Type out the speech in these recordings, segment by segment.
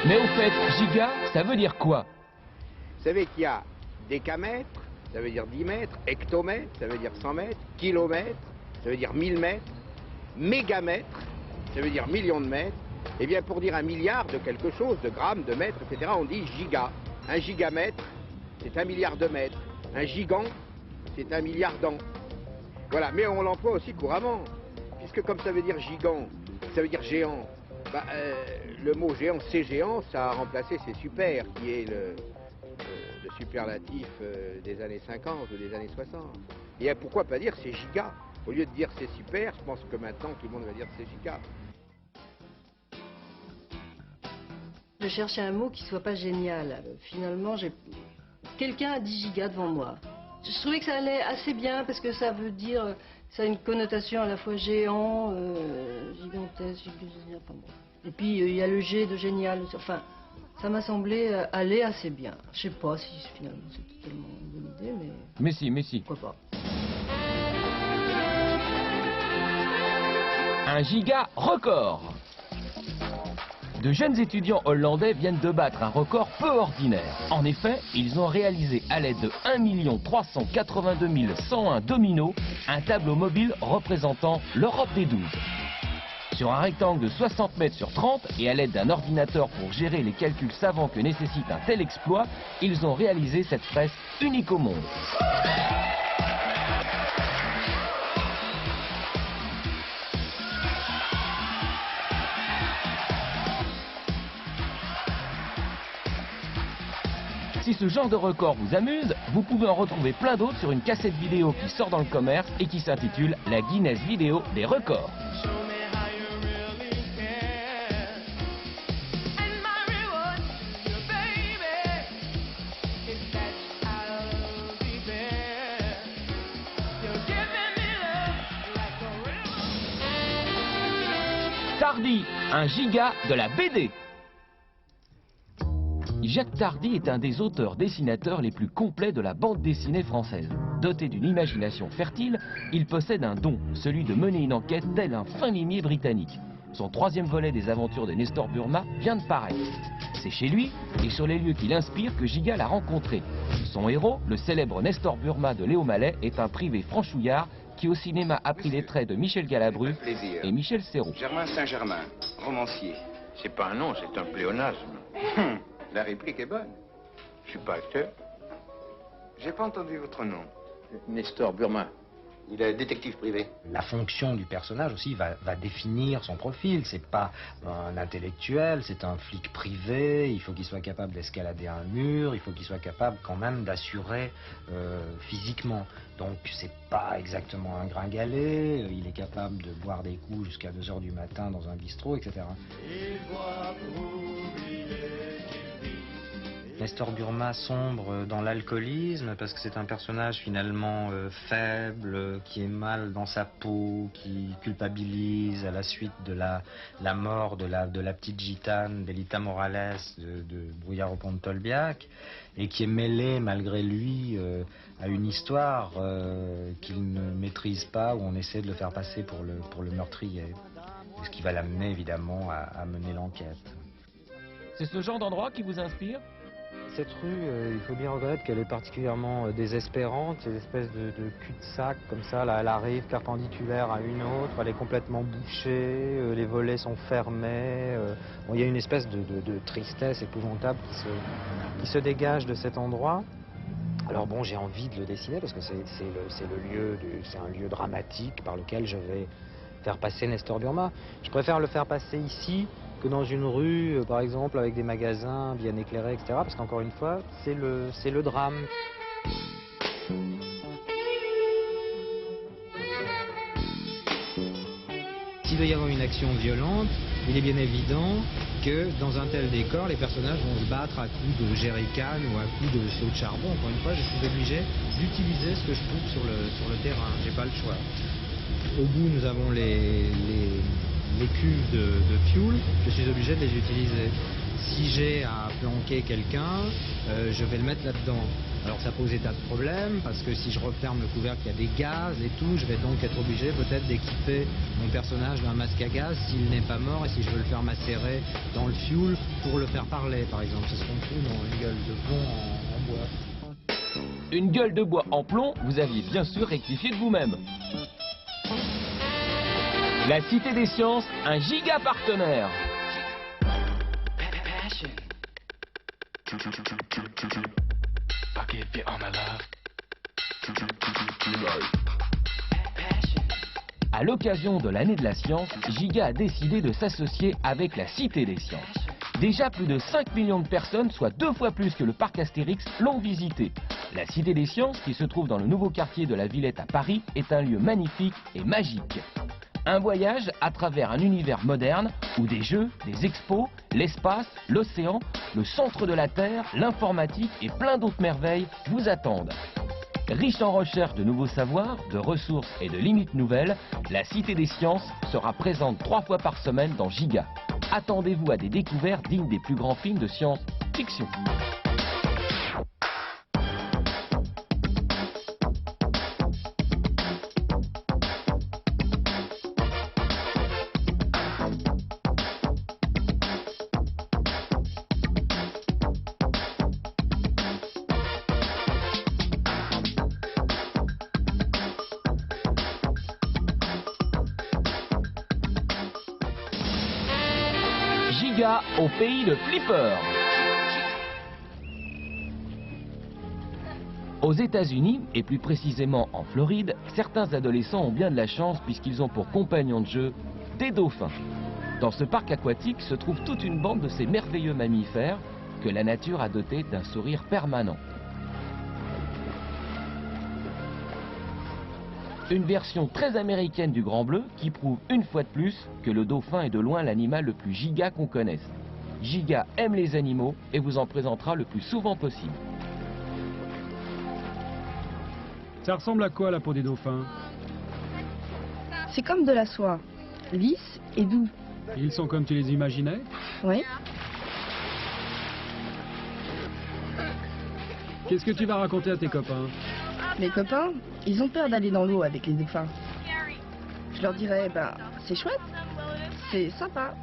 Mais au fait, giga, ça veut dire quoi? Vous savez qu'il y a décamètre, ça veut dire 10 mètres, hectomètre, ça veut dire 100 mètres, kilomètre, ça veut dire 1000 mètres, mégamètre, ça veut dire millions de mètres. Eh bien, pour dire un milliard de quelque chose, de grammes, de mètres, etc., on dit giga. Un gigamètre, c'est 1 milliard de mètres. Un gigant, c'est 1 milliard d'ans. Voilà, mais on l'emploie aussi couramment, puisque comme ça veut dire gigant, ça veut dire géant. Bah, le mot géant, c'est géant, ça a remplacé c'est super, qui est le superlatif des années 50 ou des années 60. Et pourquoi pas dire c'est giga? Au lieu de dire c'est super, je pense que maintenant tout le monde va dire c'est giga. Je cherchais un mot qui soit pas génial. Finalement, quelqu'un a dit giga devant moi. Je trouvais que ça allait assez bien parce que ça veut dire, ça a une connotation à la fois géant, gigantesque, enfin bon. Et puis il y a le G de génial. Enfin, ça m'a semblé aller assez bien. Je sais pas si finalement c'était tellement une bonne idée, mais. Mais si. Pourquoi pas. Un giga record. De jeunes étudiants hollandais viennent de battre un record peu ordinaire. En effet, ils ont réalisé à l'aide de 1 382 101 dominos un tableau mobile représentant l'Europe des 12. Sur un rectangle de 60 mètres sur 30 et à l'aide d'un ordinateur pour gérer les calculs savants que nécessite un tel exploit, ils ont réalisé cette fresque unique au monde. Si ce genre de record vous amuse, vous pouvez en retrouver plein d'autres sur une cassette vidéo qui sort dans le commerce et qui s'intitule la Guinness Vidéo des records. Tardy, un giga de la BD. Jacques Tardy est un des auteurs-dessinateurs les plus complets de la bande dessinée française. Doté d'une imagination fertile, il possède un don, celui de mener une enquête tel un fin limier britannique. Son 3e volet des aventures de Nestor Burma vient de paraître. C'est chez lui et sur les lieux qui l'inspirent que Giga l'a rencontré. Son héros, le célèbre Nestor Burma de Léo Mallet, est un privé franchouillard qui au cinéma a pris les traits de Michel Galabru et Michel Serrault. Germain Saint-Germain, romancier. C'est pas un nom, c'est un pléonasme. La réplique est bonne. Je suis pas acteur. J'ai pas entendu votre nom. Nestor Burma. Il est détective privé. La fonction du personnage aussi va définir son profil. C'est pas un intellectuel, c'est un flic privé. Il faut qu'il soit capable d'escalader un mur. Il faut qu'il soit capable quand même d'assurer physiquement. Donc c'est pas exactement un gringalet. Il est capable de boire des coups jusqu'à 2 h du matin dans un bistrot, etc. Nestor Burma sombre dans l'alcoolisme parce que c'est un personnage finalement faible, qui est mal dans sa peau, qui culpabilise à la suite de la mort de la petite gitane d'Elita Morales de Brouillard au pont de Tolbiac et qui est mêlé malgré lui à une histoire qu'il ne maîtrise pas, où on essaie de le faire passer pour le meurtrier. Ce qui va l'amener évidemment à mener l'enquête. C'est ce genre d'endroit qui vous inspire ? Cette rue, il faut bien reconnaître qu'elle est particulièrement désespérante, ces espèces de cul-de-sac comme ça, là, elle arrive perpendiculaire à une autre, elle est complètement bouchée, les volets sont fermés, bon, il y a une espèce de tristesse épouvantable qui se dégage de cet endroit. Alors bon, j'ai envie de le dessiner parce que c'est un lieu dramatique par lequel je vais faire passer Nestor Burma. Je préfère le faire passer ici que dans une rue, par exemple, avec des magasins bien éclairés, etc. Parce qu'encore une fois, c'est le drame. S'il doit y avoir une action violente, il est bien évident que dans un tel décor, les personnages vont se battre à coups de jerrycan ou à coups de seau de charbon. Encore une fois, je suis obligé d'utiliser ce que je trouve sur le terrain. J'ai pas le choix. Au bout, nous avons les cuves de fuel, je suis obligé de les utiliser. si j'ai à planquer quelqu'un, je vais le mettre là-dedans. Alors ça pose des tas de problèmes, parce que si je referme le couvercle, il y a des gaz et tout, je vais donc être obligé peut-être d'équiper mon personnage d'un masque à gaz s'il n'est pas mort, et si je veux le faire macérer dans le fioul pour le faire parler, par exemple. C'est ce qu'on trouve dans une gueule de plomb en bois. Une gueule de bois en plomb, vous aviez bien sûr rectifié de vous-même. La Cité des Sciences, un giga partenaire. À l'occasion de l'année de la science, Giga a décidé de s'associer avec la Cité des Sciences. Déjà plus de 5 millions de personnes, soit 2 fois plus que le parc Astérix, l'ont visité. La Cité des Sciences, qui se trouve dans le nouveau quartier de la Villette à Paris, est un lieu magnifique et magique. Un voyage à travers un univers moderne où des jeux, des expos, l'espace, l'océan, le centre de la Terre, l'informatique et plein d'autres merveilles vous attendent. Riche en recherche de nouveaux savoirs, de ressources et de limites nouvelles, la Cité des Sciences sera présente 3 fois par semaine dans Giga. Attendez-vous à des découvertes dignes des plus grands films de science-fiction. Giga au pays de Flipper. Aux États-Unis, et plus précisément en Floride, certains adolescents ont bien de la chance puisqu'ils ont pour compagnons de jeu des dauphins. Dans ce parc aquatique se trouve toute une bande de ces merveilleux mammifères que la nature a dotés d'un sourire permanent. Une version très américaine du Grand Bleu qui prouve une fois de plus que le dauphin est de loin l'animal le plus giga qu'on connaisse. Giga aime les animaux et vous en présentera le plus souvent possible. Ça ressemble à quoi la peau des dauphins? C'est comme de la soie, lisse et doux. Ils sont comme tu les imaginais? Oui. Qu'est-ce que tu vas raconter à tes copains? Mes copains, ils ont peur d'aller dans l'eau avec les dauphins. Je leur dirais, ben, c'est chouette, c'est sympa.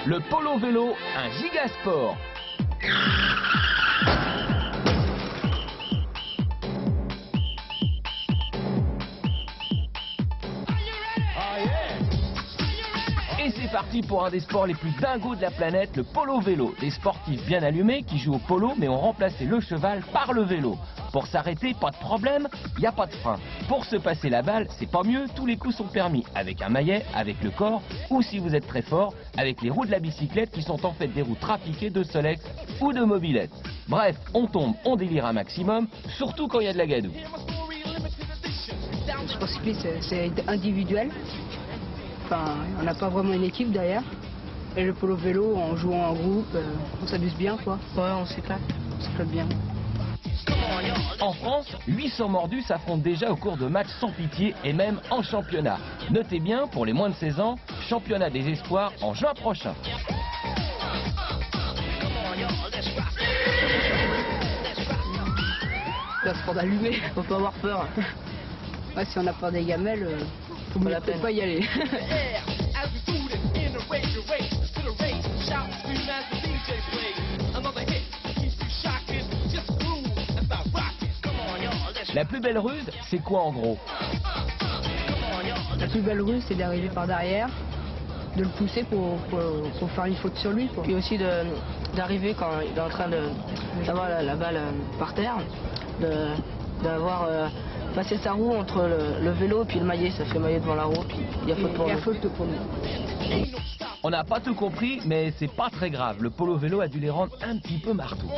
Le polo vélo, un giga sport. Et c'est parti pour un des sports les plus dingos de la planète, le polo vélo. Des sportifs bien allumés qui jouent au polo mais ont remplacé le cheval par le vélo. Pour s'arrêter, pas de problème, il n'y a pas de frein. Pour se passer la balle, c'est pas mieux, tous les coups sont permis. Avec un maillet, avec le corps, ou si vous êtes très fort, avec les roues de la bicyclette qui sont en fait des roues trafiquées de Solex ou de mobilette. Bref, on tombe, on délire un maximum, surtout quand il y a de la gadoue. Le sport cycliste, c'est individuel. Enfin, on n'a pas vraiment une équipe derrière. Et le polo vélo, en jouant en groupe, on s'amuse bien, quoi. Ouais, on s'éclate bien. En France, 800 mordus s'affrontent déjà au cours de matchs sans pitié et même en championnat. Notez bien, pour les moins de 16 ans, championnat des espoirs en juin prochain. C'est un sport allumé, faut pas avoir peur. Ouais, si on a peur des gamelles, faut peut-être pas y aller. La plus belle ruse, c'est quoi en gros? La plus belle ruse, c'est d'arriver par derrière, de le pousser pour faire une faute sur lui, quoi. Puis aussi d'arriver quand il est en train d'avoir la balle par terre, d'avoir passé sa roue entre le vélo et puis le maillet, ça fait maillet devant la roue, puis il y a faute pour lui. On n'a pas tout compris, mais c'est pas très grave. Le polo vélo a dû les rendre un petit peu marteaux.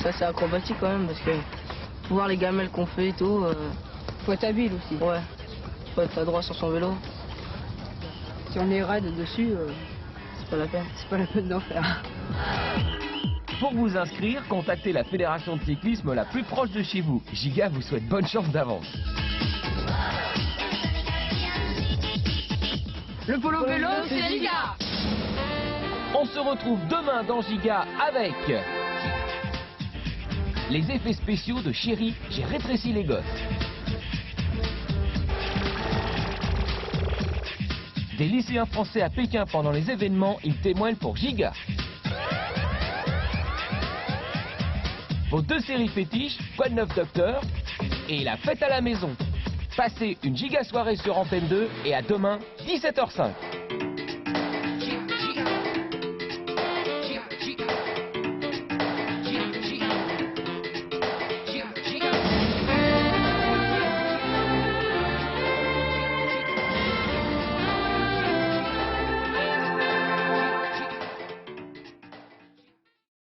ça c'est acrobatique quand même, parce que voir les gamelles qu'on fait et tout. Faut être habile aussi. Ouais, faut être adroit sur son vélo. Si on est raide dessus, c'est pas la peine. C'est pas la peine d'en faire. Pour vous inscrire, contactez la fédération de cyclisme la plus proche de chez vous. Giga vous souhaite bonne chance d'avance. Le polo vélo, c'est Giga. On se retrouve demain dans Giga avec les effets spéciaux de Chéri, j'ai rétréci les gosses. Des lycéens français à Pékin pendant les événements, ils témoignent pour Giga. Vos 2 séries fétiches, Quoi de neuf Docteur et La fête à la maison. Passez une giga soirée sur Antenne 2 et à demain, 17h05.